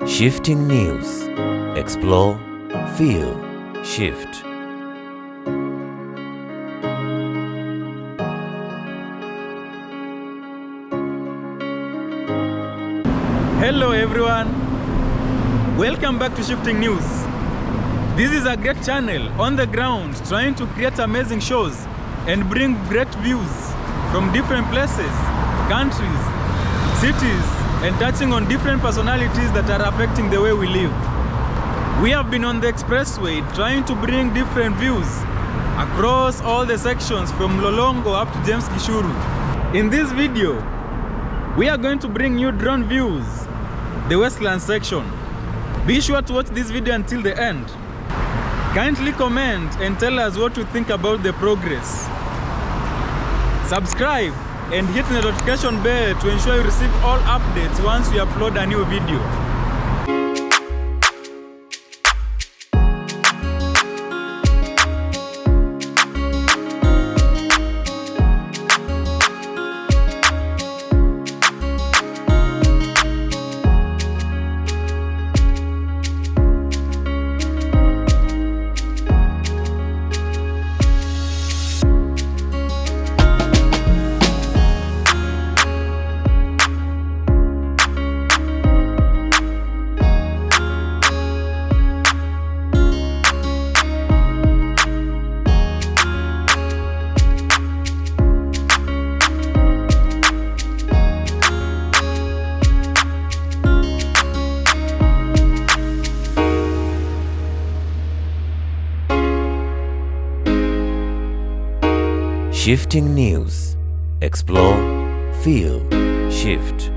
Shifting News. Explore, feel, shift. Hello everyone, welcome back to Shifting News. This is a great channel on the ground trying to create amazing shows and bring great views from different places, countries, cities, and touching on different personalities that are affecting the way we live. We have been on the expressway trying to bring different views across all the sections from Lolongo up to James Gishuru. In this video, we are going to bring you drone views, the Westlands section. Be sure to watch this video until the end. Kindly comment and tell us what you think about the progress. Subscribe and hit the notification bell to ensure you receive all updates once we upload a new video. Shifting News. Explore, feel, shift.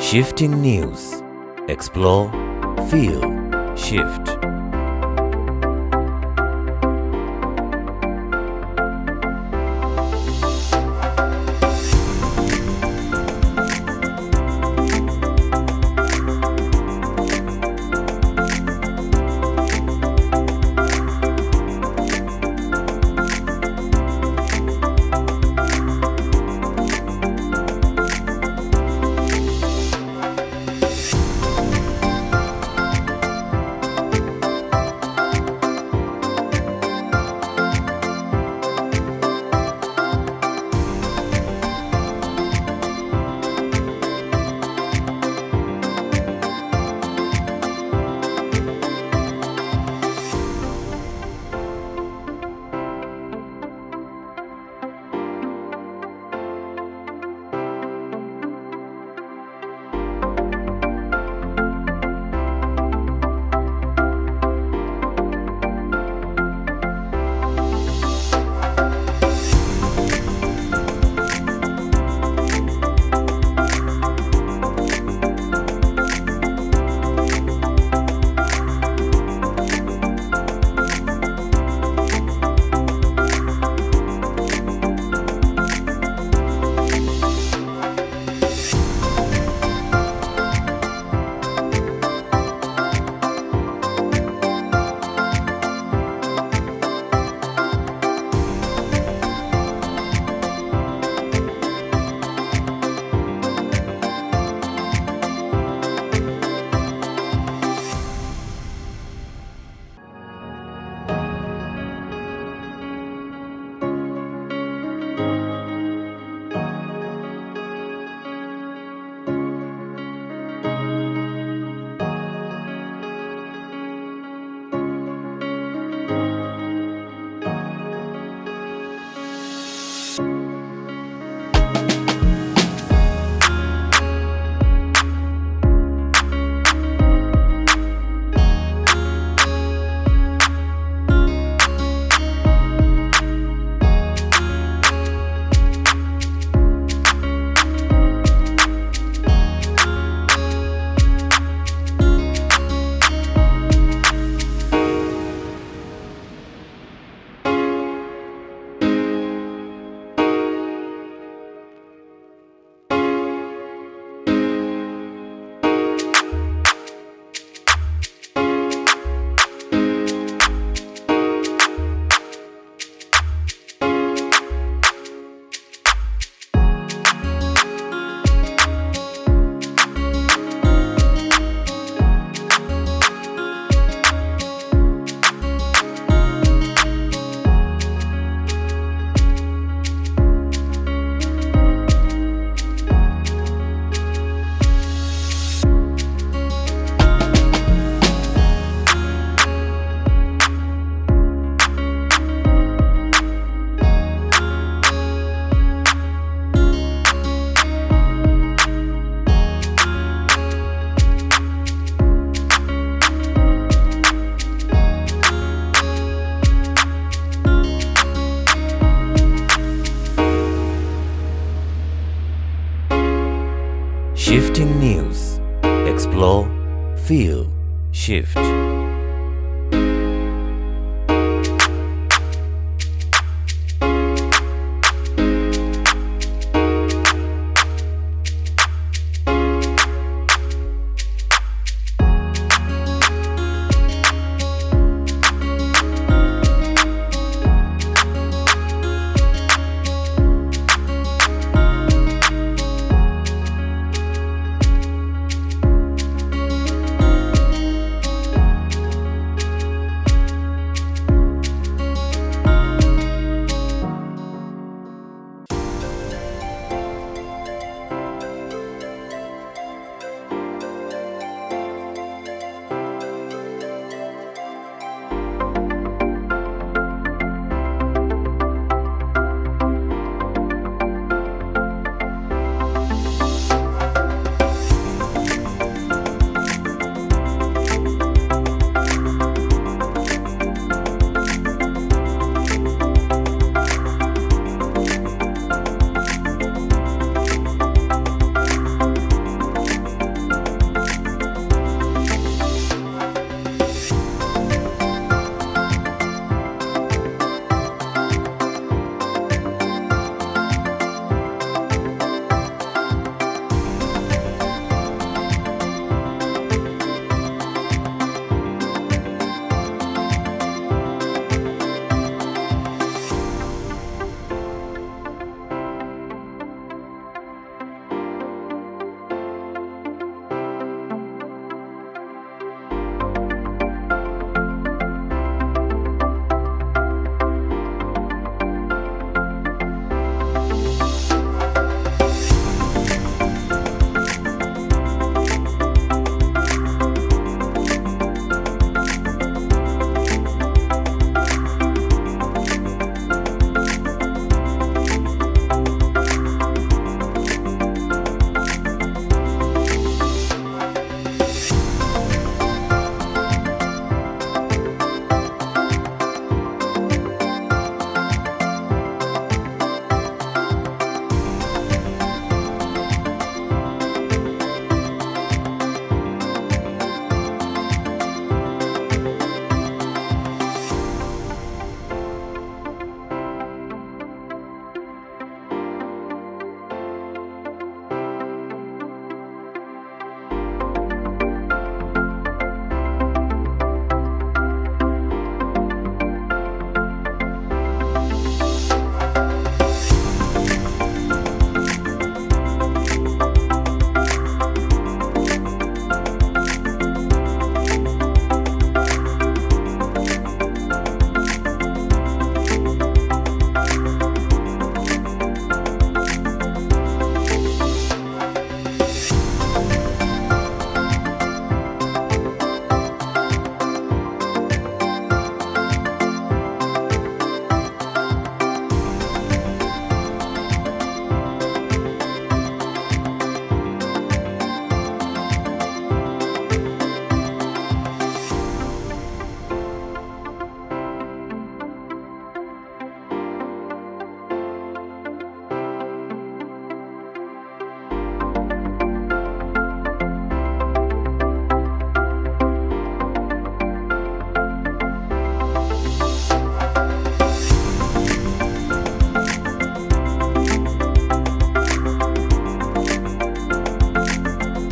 Shifting News. Explore, feel, shift. Shifting News. Explore, feel, shift.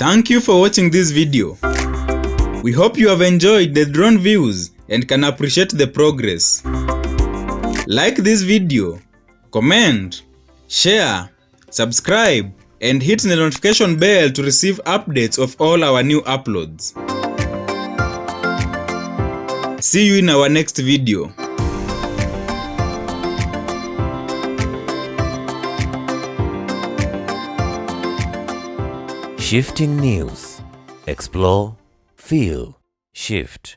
Thank you for watching this video. We hope you have enjoyed the drone views and can appreciate the progress. Like this video, comment, share, subscribe, and hit the notification bell to receive updates of all our new uploads. See you in our next video. Shifting News. Explore, feel, shift.